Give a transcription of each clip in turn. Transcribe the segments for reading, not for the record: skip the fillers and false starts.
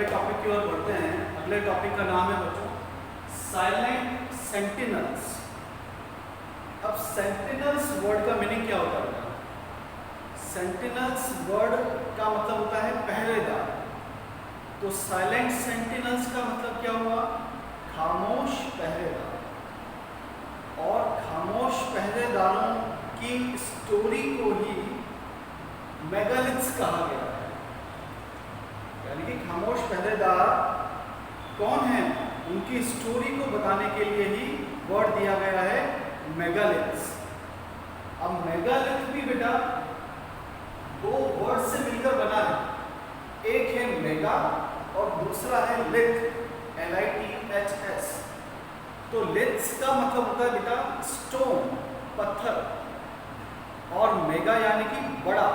अगले टॉपिक की ओर बढ़ते हैं। अगले टॉपिक का नाम है बच्चों साइलेंट सेंटिनल्स। अब सेंटिनल्स वर्ड का मीनिंग क्या होता है? सेंटिनल्स वर्ड का मतलब होता है पहरेदार। तो साइलेंट सेंटिनल्स का मतलब क्या हुआ? खामोश पहरेदार। और खामोश पहरेदारों की स्टोरी को ही मेगालिथ्स कहा गया है। यानी कि खामोश पहरेदार कौन है, उनकी स्टोरी को बताने के लिए ही वर्ड दिया गया है मेगालिथ्स। अब मेगालिथ भी बेटा दो वर्ड से मिलकर बना है। एक है मेगा और दूसरा है लिथ, LITHS। तो लिथ्स का मतलब होता है बेटा स्टोन, पत्थर, और मेगा यानी कि बड़ा।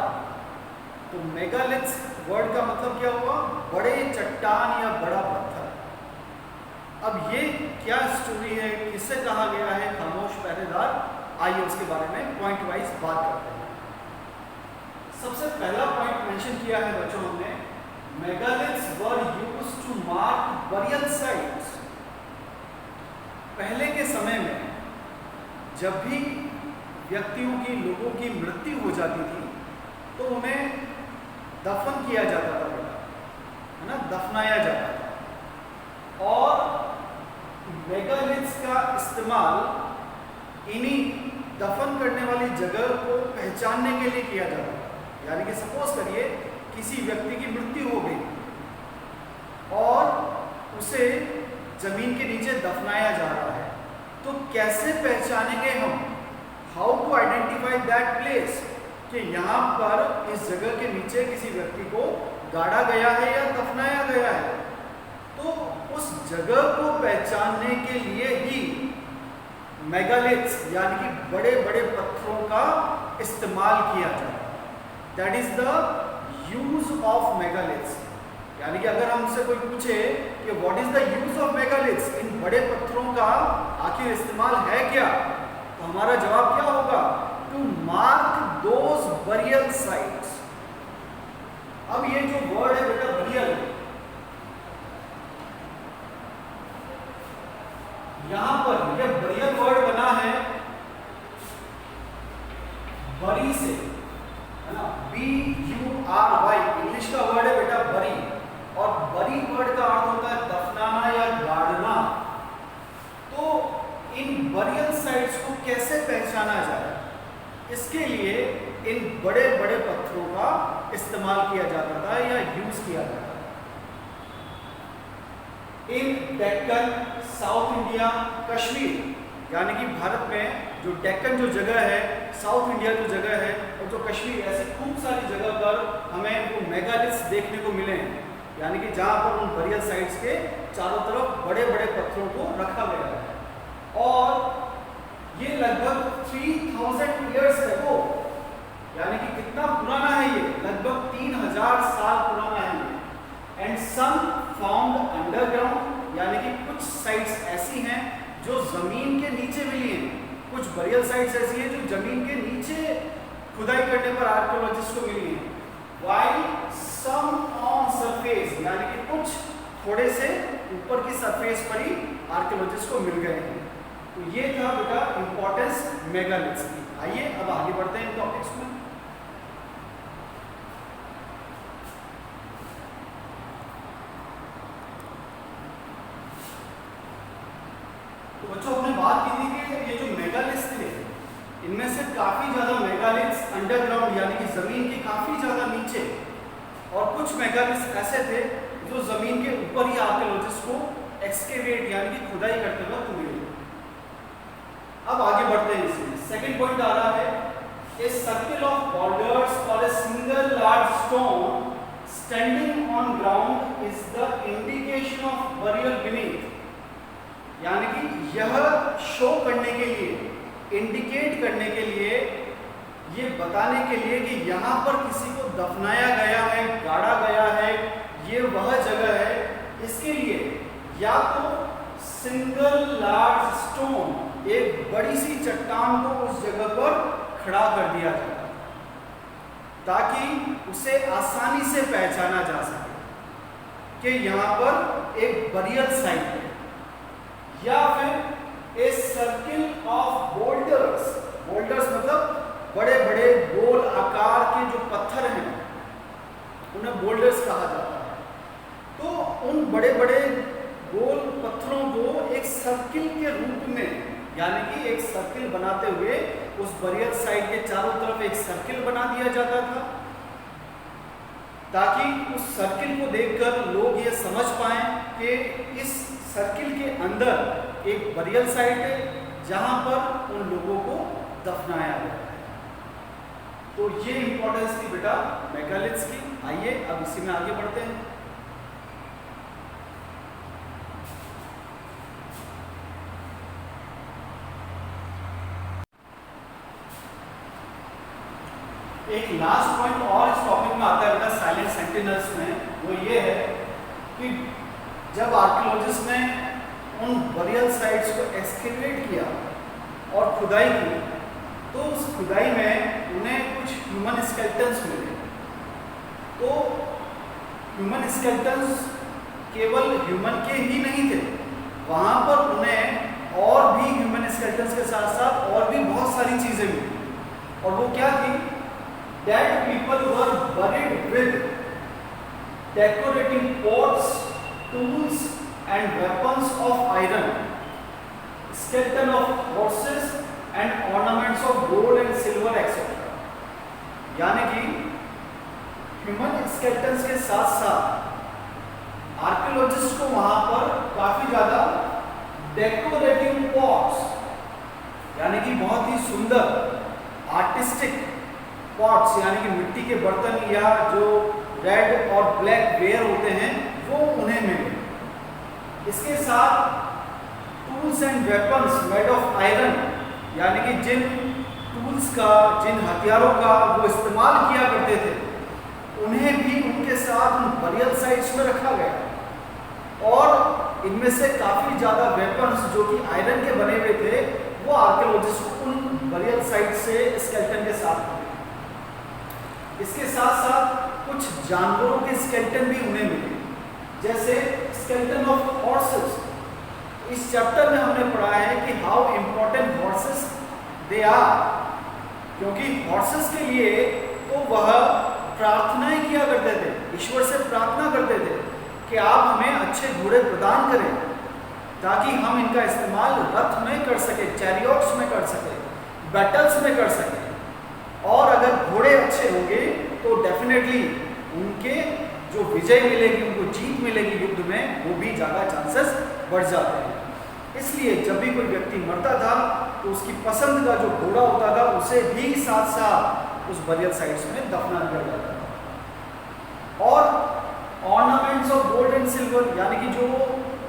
तो मेगालिथ्स वर्ड का मतलब क्या हुआ? बड़े चट्टान या बड़ा पत्थर। अब ये क्या स्टोरी है, किससे कहा गया है खामोश पहरेदार? आइए उसके बारे में पॉइंट वाइज बात करते हैं। सबसे पहला पॉइंट मेंशन किया है बच्चों हमने, megaliths were used to mark burial sites. पहले के समय में जब भी व्यक्तियों की, लोगों की मृत्यु हो जाती थी तो उन्हें दफन किया जाता था बेटा, है ना, दफनाया जाता था। और मेगालिथ्स का इस्तेमाल इन्हीं दफन करने वाली जगह को पहचानने के लिए किया जाता था। यानी कि सपोज करिए किसी व्यक्ति की मृत्यु हो गई और उसे जमीन के नीचे दफनाया जा रहा है, तो कैसे पहचानेंगे हम? How to identify that place, कि यहाँ पर इस जगह के नीचे किसी व्यक्ति को गाड़ा गया है या दफनाया गया है। तो उस जगह को पहचानने के लिए ही मेगालिथ्स यानी कि बड़े बड़े पत्थरों का इस्तेमाल किया जाता है। That is the use of megaliths. यानी कि अगर हमसे कोई पूछे कि what is the use of megaliths, इन बड़े पत्थरों का आखिर इस्तेमाल है क्या, तो हमारा जवाब क्या होगा? To mark those burial sites. अब ये जो वर्ड है बेटा बरियल, यहां पर ये बरियल वर्ड बना है बरी से, है ना, BURY इंग्लिश का वर्ड है बेटा बरी। और बरी वर्ड का अर्थ होता है दफनाना या गाड़ना। तो इन बरियल साइट्स को कैसे पहचाना जाए, इसके लिए इन बड़े बड़े पत्थरों का इस्तेमाल किया जाता था या यूज किया जाता था। इन डेक्कन, साउथ इंडिया, कश्मीर, यानी कि भारत में जो डेक्कन जो जगह है, साउथ इंडिया जो जगह है, और जो कश्मीर, ऐसे खूब सारी जगह पर हमें वो मेगालिथ्स देखने को मिले हैं। यानी कि जहाँ पर उन बरियल साइट्स के चारों तरफ बड़े बड़े पत्थरों को रखा गया है। और ये लगभग 3000 ईयर्स एगो, यानी कि कितना पुराना है ये? लगभग 3000 साल पुराना है ये। एंड सम फाउंड अंडरग्राउंड, यानी कि कुछ साइट्स ऐसी हैं जो जमीन के नीचे मिली हैं। कुछ बरियल साइट्स ऐसी हैं जो जमीन के नीचे खुदाई करने पर आर्कियोलॉजिस्ट को मिली हैं। While some on surface, यानी कि कुछ थोड़े से ऊपर की सरफेस पर ही आर्कियोलॉजिस्ट को मिल गए हैं। तो ये था बेटा इंपॉर्टेंस मेगालिथ्स की। आइए अब आगे बढ़ते हैं इन टॉपिक्स में। तो बच्चों हमने बात की थी कि ये जो मेगालिथ्स थे, इनमें से काफी ज्यादा मेगालिथ्स अंडरग्राउंड यानी कि जमीन के काफी ज्यादा नीचे, और कुछ मेगालिथ्स ऐसे थे जो जमीन के ऊपर ही आर्कियोलॉजिस्ट को एक्सकेवेट यानी कि खुदाई करते वक्त मिले। अब आगे बढ़ते हैं इसमें। सेकंड पॉइंट आ रहा है, ए सर्किल ऑफ बॉर्डर्स और a single large stone standing on ground is the indication of burial beneath. यानी कि यह शो करने के लिए, इंडिकेट करने के लिए, ये बताने के लिए कि यहाँ पर किसी को दफनाया गया है, गाड़ा गया है, ये वह जगह है। इसके लिए या तो सिंगल लार्ज स्टोन, एक बड़ी सी चट्टान को उस जगह पर खड़ा कर दिया जाता ताकि उसे आसानी से पहचाना जा सके। कि यहाँ पर एक बरियल साइट है, या फिर a circle of boulders. Boulders मतलब बड़े बड़े गोल आकार के जो पत्थर हैं उन्हें बोल्डर्स कहा जाता है। तो उन बड़े बड़े गोल पत्थरों को एक सर्किल के रूप में, यानी कि एक सर्किल बनाते हुए उस बरियल साइट के चारों तरफ एक सर्किल बना दिया जाता था, ताकि उस सर्किल को देखकर लोग ये समझ पाएं कि इस सर्किल के अंदर एक बरियल साइट है जहां पर उन लोगों को दफनाया गया है। तो ये इंपॉर्टेंस थी बेटा मेगालिथ्स की। आइए अब इसी में आगे बढ़ते हैं। एक लास्ट पॉइंट और इस टॉपिक में आता है बेटा साइलेंट सेंटिनल्स में, वो ये है कि जब आर्कियोलॉजिस्ट ने उन बरियल साइट्स को एक्सकेवेट किया और खुदाई की, तो उस खुदाई में उन्हें कुछ ह्यूमन स्केलेटन्स मिले। तो ह्यूमन स्केलेटन्स केवल ह्यूमन के ही नहीं थे, वहाँ पर उन्हें और भी ह्यूमन स्केलेटन्स के साथ साथ और भी बहुत सारी चीज़ें मिली। और वो क्या थी? Dead people were buried with decorating pots, tools and weapons of iron, skeleton of horses and ornaments of gold and silver etc. यानी कि ह्यूमन स्केलेटन्स के साथ साथ आर्कियोलॉजिस्ट को वहां पर काफी ज्यादा डेकोरेटिव पॉट्स, यानी कि बहुत ही सुंदर आर्टिस्टिक पॉट्स, यानी कि मिट्टी के बर्तन या जो रेड और ब्लैक वेयर होते हैं वो उन्हें मिले। इसके साथ tools and weapons made of iron, यानी कि जिन टूल्स का, जिन हथियारों का वो इस्तेमाल किया करते थे, उन्हें भी उनके साथ उन बरियल साइट्स में रखा गया। और इनमें से काफ़ी ज़्यादा वेपन्स जो कि आयरन के बने हुए थे वो आर्कियोलॉजिस्ट को उन बरियल साइट से स्केलेटन के साथ मिले। इसके साथ साथ कुछ जानवरों के स्केलेटन भी उन्हें मिले, जैसे स्केलेटन ऑफ हॉर्सेस। इस चैप्टर में हमने पढ़ा है कि how important horses they are, क्योंकि हॉर्सेस के लिए तो वह प्रार्थनाएं किया करते थे, ईश्वर से प्रार्थना करते थे कि आप हमें अच्छे घोड़े प्रदान करें ताकि हम इनका इस्तेमाल रथ में कर सके, चैरियट्स में कर सके, बैटल्स में कर सके। और अगर घोड़े अच्छे होंगे तो डेफिनेटली उनके जो विजय मिलेगी, उनको जीत मिलेगी युद्ध में, वो भी ज़्यादा चांसेस बढ़ जाते हैं। इसलिए जब भी कोई व्यक्ति मरता था तो उसकी पसंद का जो घोड़ा होता था उसे भी साथ साथ उस बरियल साइट्स में दफना दिया जाता था। और ornaments of gold and silver, यानी कि जो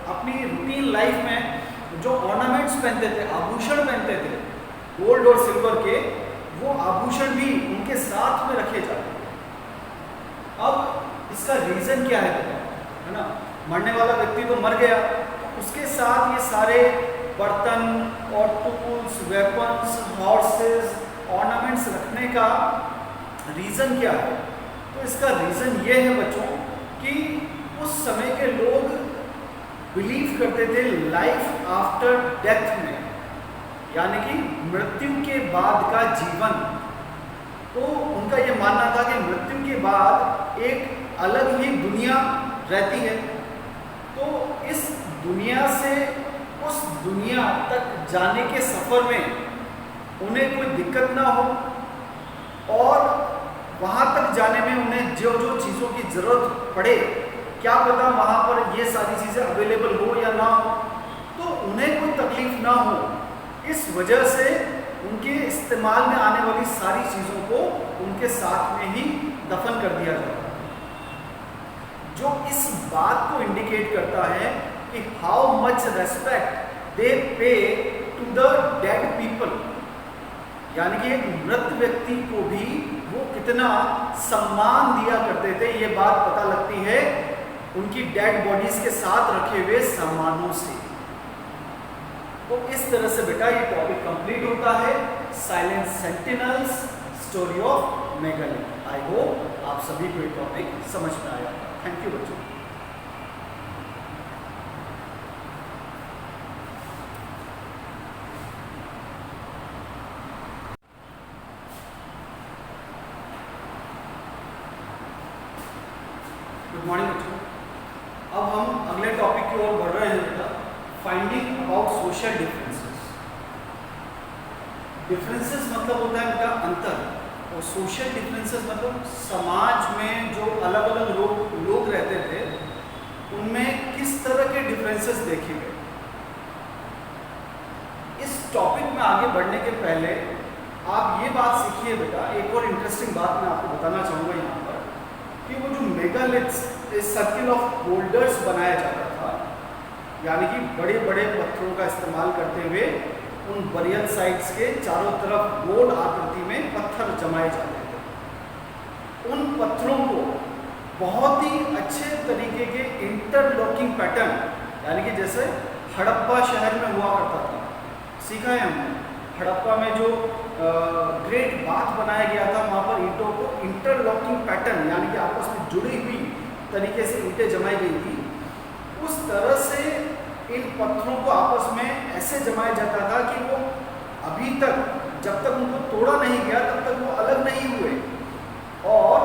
अपनी रूटीन लाइफ में जो ऑर्नामेंट्स पहनते थे, आभूषण पहनते थे गोल्ड और सिल्वर के, वो आभूषण भी उनके साथ में रखे जाते हैं। अब इसका रीजन क्या है ना? मरने वाला व्यक्ति तो मर गया, उसके साथ ये सारे बर्तन और टूल्स, वेपन्स, हॉर्सेस, ऑर्नामेंट्स रखने का रीजन क्या है? तो इसका रीजन ये है बच्चों कि उस समय के लोग बिलीव करते थे लाइफ आफ्टर डेथ में, यानी कि मृत्यु के बाद का जीवन। तो उनका ये मानना था कि मृत्यु के बाद एक अलग ही दुनिया रहती है, तो इस दुनिया से उस दुनिया तक जाने के सफ़र में उन्हें कोई दिक्कत ना हो, और वहाँ तक जाने में उन्हें जो जो चीज़ों की ज़रूरत पड़े, क्या पता वहाँ पर ये सारी चीज़ें अवेलेबल हो या ना हो, तो उन्हें कोई तकलीफ ना हो। इस वजह से उनके इस्तेमाल में आने वाली सारी चीज़ों को उनके साथ में ही दफन कर दिया जाता है, जो इस बात को इंडिकेट करता है कि हाउ मच रेस्पेक्ट दे पे टू द डेड पीपल, यानी कि एक मृत व्यक्ति को भी वो कितना सम्मान दिया करते थे, ये बात पता लगती है उनकी डेड बॉडीज के साथ रखे हुए सामानों से। तो इस तरह से बेटा ये टॉपिक कंप्लीट होता है, silent sentinels, story of megalith. I hope आप सभी को ये टॉपिक समझ में आया। थैंक यू बच्चों। गुड मॉर्निंग बच्चों। अब हम अगले टॉपिक की ओर बढ़ रहे हैं बेटा, finding about social differences. Differences मतलब होता है बेटा अंतर, और सोशल डिफरेंसेस मतलब समाज में जो अलग अलग लोग रहते थे उनमें किस तरह के डिफरेंसेस देखे गए। इस टॉपिक में आगे बढ़ने के पहले आप ये बात सीखिए बेटा, एक और इंटरेस्टिंग बात मैं आपको बताना चाहूँगा यहाँ पर, कि वो जो मेगालिथ्स सर्किल ऑफ बोल्डर्स बनाया जाता था, यानी कि बड़े बड़े पत्थरों का इस्तेमाल करते हुए उन बरियल साइट्स के चारों तरफ गोल आकृति में पत्थर जमाए जाते थे। उन पत्थरों को बहुत ही अच्छे तरीके के इंटरलॉकिंग पैटर्न, यानी कि जैसे हड़प्पा शहर में हुआ करता था, सीखा है हमने। हड़प्पा में जो ग्रेट बाथ बनाया गया था, वहाँ पर ईंटों को इंटरलॉकिंग पैटर्न यानी कि आपस में जुड़ी हुई तरीके से ईंटें जमाई गई थी। उस तरह से इन पत्थरों को आपस में ऐसे जमाया जाता था कि वो अभी तक, जब तक उनको तोड़ा नहीं गया तब तक वो अलग नहीं हुए, और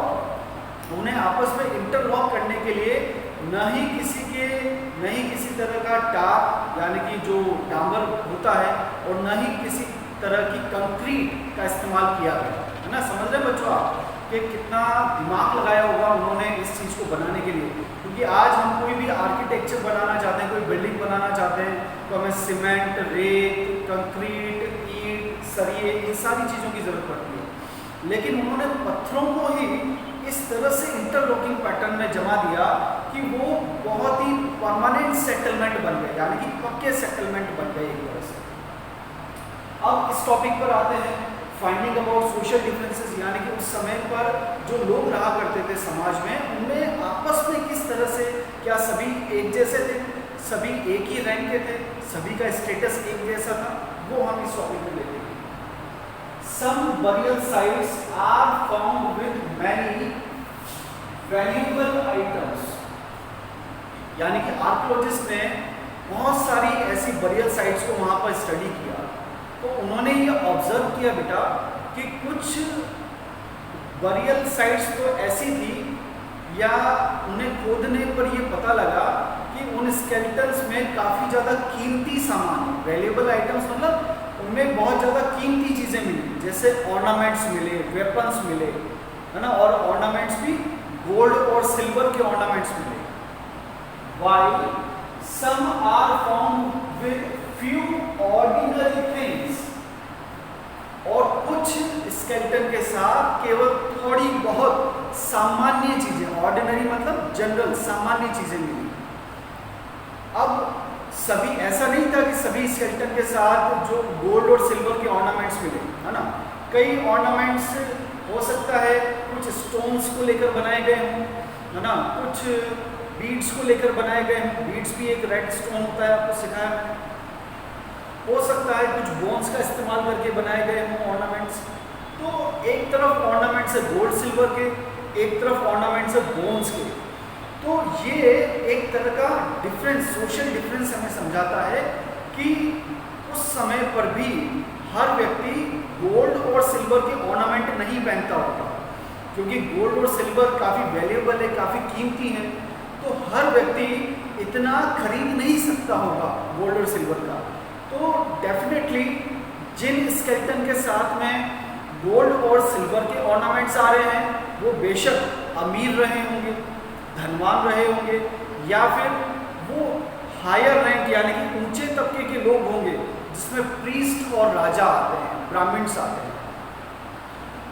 उन्हें आपस में इंटरलॉक करने के लिए न ही किसी तरह का टार यानी कि जो डामर होता है, और न ही किसी तरह की कंक्रीट का इस्तेमाल किया गया है ना। समझ रहे बच्चों आप कि कितना दिमाग लगाया होगा उन्होंने इस चीज़ को बनाने के लिए, क्योंकि आज हम कोई भी आर्किटेक्चर बनाना चाहते हैं, कोई बिल्डिंग बनाना चाहते हैं, तो हमें सीमेंट, रेत, कंक्रीट, ईंट, सरिये, इन सारी चीज़ों की ज़रूरत पड़ती है। लेकिन उन्होंने पत्थरों को ही इस तरह से इंटरलॉकिंग पैटर्न में जमा दिया कि वो बहुत ही परमानेंट सेटलमेंट बन गए, यानी कि पक्के सेटलमेंट बन गए एक तरह से। अब इस टॉपिक पर आते हैं, फाइंडिंग अबाउट सोशल डिफरेंसेस, यानी कि उस समय पर जो लोग रहा करते थे समाज में, उनमें आपस में किस तरह से, क्या सभी एक जैसे थे, सभी एक ही रैंक के थे, सभी का स्टेटस एक जैसा था, वो हम इस टॉपिक में लेते हैं। Some burial sites are found with many valuable items, यानी कि आर्कियोलॉजिस्ट ने बहुत सारी ऐसी बरियल साइट्स को वहाँ पर स्टडी किया, तो उन्होंने ये ऑब्जर्व किया बेटा कि कुछ बरियल साइट्स तो ऐसी थी, या उन्हें खोदने पर ये पता लगा कि उन स्केलेटन्स में काफ़ी ज़्यादा कीमती सामान, वैल्यूएबल आइटम्स मतलब उनमें बहुत ज़्यादा कीमती चीज़ें मिली, जैसे ऑर्नामेंट्स मिले, वेपन्स मिले, है ना, और ऑर्नामेंट्स भी गोल्ड और सिल्वर के ऑर्नामेंट्स मिले। While some are found with few ordinary things, और कुछ स्केलेटन के साथ केवल थोड़ी बहुत सामान्य चीजें, ऑर्डिनरी मतलब जनरल, सामान्य चीजें मिली। अब सभी, ऐसा नहीं था कि सभी स्केलेटन के साथ जो गोल्ड और सिल्वर के ऑर्नामेंट्स मिले, है ना। कई ऑर्नामेंट्स हो सकता है कुछ स्टोन्स को लेकर बनाए गए हों, है ना, कुछ बीड्स को लेकर बनाए गए हों। बीड्स भी एक रेड स्टोन होता है, आपको सिखाया मैंने। हो सकता है कुछ बोन्स का इस्तेमाल करके बनाए गए हों ऑर्नामेंट्स। तो एक तरफ ऑर्नामेंट्स है गोल्ड सिल्वर के, एक तरफ ऑर्नामेंट्स है बोन्स के। तो ये एक तरह का डिफरेंस, सोशल डिफरेंस हमें समझाता है कि उस समय पर भी हर व्यक्ति गोल्ड और सिल्वर के ऑर्नामेंट नहीं पहनता होगा, क्योंकि गोल्ड और सिल्वर काफ़ी वैल्यूएबल है, काफ़ी कीमती है, तो हर व्यक्ति इतना खरीद नहीं सकता होगा गोल्ड और सिल्वर का। तो डेफिनेटली जिन स्केलेटन के साथ में गोल्ड और सिल्वर के ऑर्नामेंट्स आ रहे हैं, वो बेशक अमीर रहे होंगे, धनवान रहे होंगे, या फिर वो हायर रैंक यानी कि ऊंचे तबके के लोग होंगे, जिसमें प्रीस्ट और राजा आते हैं, ब्राह्मण्स आते हैं।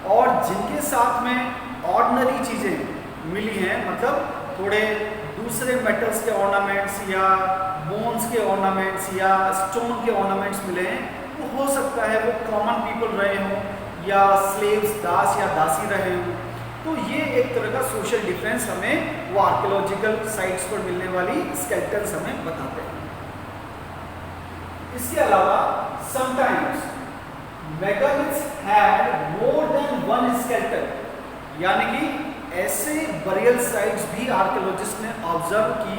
और जिनके साथ में ऑर्डिनरी चीज़ें मिली हैं, मतलब थोड़े दूसरे मेटल्स के ऑर्नामेंट्स या बोन्स के ऑर्नामेंट्स या स्टोन के ऑर्नामेंट्स मिले हैं, वो हो सकता है वो कॉमन पीपल रहे हों, या स्लेव्स, दास या दासी रहे हों। तो ये एक तरह का सोशल डिफरेंस हमें वो आर्कियोलॉजिकल साइट्स पर मिलने वाली स्केलेटन्स हमें बताते हैं। इसके अलावा sometimes megaliths had more than one skeleton, यानी कि ऐसे बरियल साइट्स भी आर्कियोलॉजिस्ट ने ऑब्जर्व की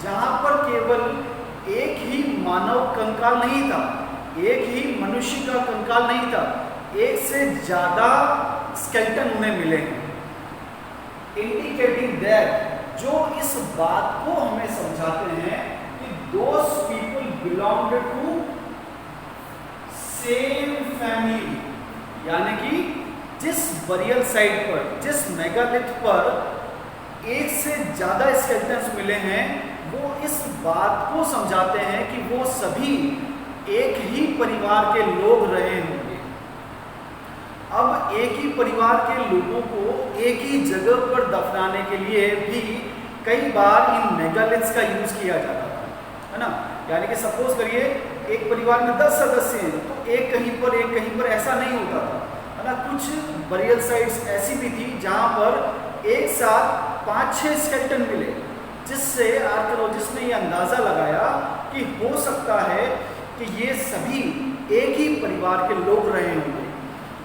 जहां पर केवल एक ही मानव कंकाल नहीं था, एक ही मनुष्य का कंकाल नहीं था, एक से ज़्यादा स्केलेटन उन्हें मिले हैं, indicating that जो इस बात को हमें समझाते हैं कि those people belong to same family, यानी कि जिस बरियल साइट पर, जिस मेगालिथ पर एक से ज्यादा स्केलेटन्स मिले हैं, वो इस बात को समझाते हैं कि वो सभी एक ही परिवार के लोग रहे होंगे। अब एक ही परिवार के लोगों को एक ही जगह पर दफनाने के लिए भी कई बार इन मेगालिथ्स का यूज किया जाता था, है ना। यानी कि सपोज करिए एक परिवार में 10 सदस्य हैं, तो एक कहीं पर ऐसा नहीं होता था, है ना। कुछ बरियल साइट्स ऐसी भी थी जहां पर एक साथ 5-6 स्केलेटन मिले, जिससे आर्कियोलॉजिस्ट ने यह अंदाजा लगाया कि हो सकता है कि ये सभी एक ही परिवार के लोग रहे होंगे।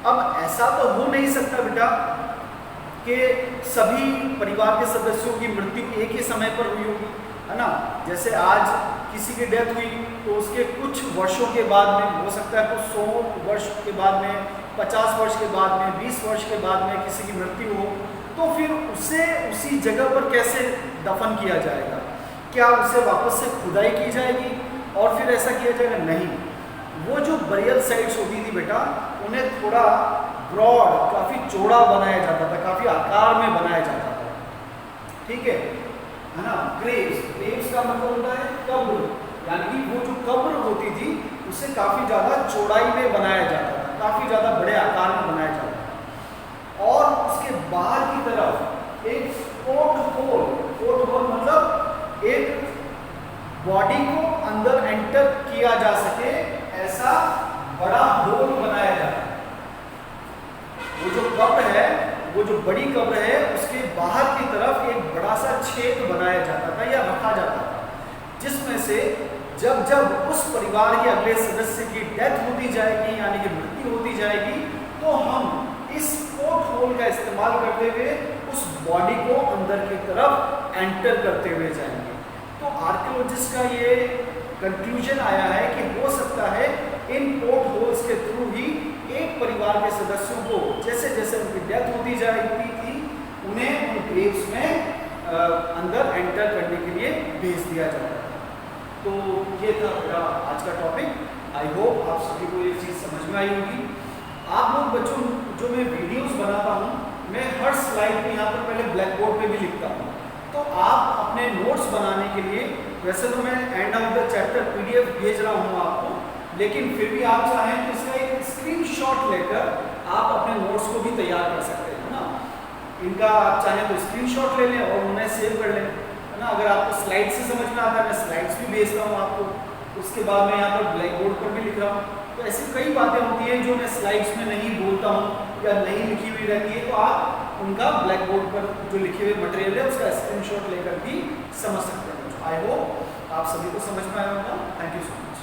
अब ऐसा तो हो नहीं सकता बेटा कि सभी परिवार के सदस्यों की मृत्यु एक ही समय पर हुई होगी, है ना। जैसे आज किसी की डेथ हुई तो उसके कुछ वर्षों के बाद में, हो सकता है कुछ 100 वर्ष के बाद में, 50 वर्ष के बाद में, 20 वर्ष के बाद में किसी की मृत्यु हो, तो फिर उसे उसी जगह पर कैसे दफन किया जाएगा? क्या उसे वापस से खुदाई की जाएगी और फिर ऐसा किया जाएगा? नहीं। वो जो बरियल साइट्स होती थी बेटा, उन्हें थोड़ा ब्रॉड, काफ़ी चौड़ा बनाया जाता था, काफ़ी आकार में बनाया जाता था, ठीक है ना। ग्रेव्स का मतलब होता है कब्र, यानी कि वो जो कब्र होती थी उसे काफ़ी ज़्यादा चौड़ाई में बनाया जाता था, काफ़ी ज़्यादा बड़े आकार में बनाया जाता था। और उसके बाहर की तरफ एक पोर्ट होल मतलब एक बॉडी को अंदर एंटर किया जा सके ऐसा बड़ा होल बनाया जाता है। वो जो कब्र है, वो जो बड़ी कब्र है, उसके बाहर की तरफ एक बड़ा सा छेद बनाया जाता था या रखा जाता था, जिसमें से जब जब उस परिवार के अगले सदस्य की डेथ होती जाएगी, यानी कि मृत्यु होती जाएगी, तो हम इस पोर्ट होल का इस्तेमाल करते हुए उस बॉडी को अंदर की तरफ एंटर करते हुए जाएंगे। तो आर्कियोलॉजिस्ट का ये कंक्लूजन आया है कि हो सकता है इन पोर्ट होल्स के थ्रू ही एक परिवार के सदस्यों को जैसे जैसे उनकी डेथ होती जाती थी, उन्हें उन ग्रेव्स में अंदर एंटर करने के लिए भेज दिया जाता था। तो ये था मेरा आज का टॉपिक। आई होप आप सभी को ये चीज़ समझ में आई होगी। आप लोग बच्चों, जो मैं वीडियोस बनाता हूँ, मैं हर स्लाइड पे यहाँ पर पहले ब्लैक बोर्ड पे भी लिखता हूँ, तो आप अपने नोट्स बनाने के लिए, वैसे तो मैं end of the chapter PDF भेज रहा हूँ आपको, लेकिन फिर भी आप चाहें तो इसका एक स्क्रीनशॉट लेकर आप अपने नोट्स को भी तैयार कर सकते हैं ना। इनका आप चाहें तो स्क्रीनशॉट ले लें और उन्हें सेव कर लें, है ना। अगर आपको स्लाइड से समझ में आता है, मैं स्लाइड्स भी भेज रहा हूँ आपको, उसके बाद मैं यहाँ पर ब्लैक बोर्ड पर भी लिख रहा हूँ। तो ऐसी कई बातें होती हैं जो मैं स्लाइड्स में नहीं बोलता हूँ या नहीं लिखी हुई रहती है, तो आप उनका ब्लैक बोर्ड पर जो लिखे हुए मटेरियल है उसका स्क्रीनशॉट लेकर भी समझ सकते हैं। आई होप आप सभी को समझ में आया होगा। Thank you so much.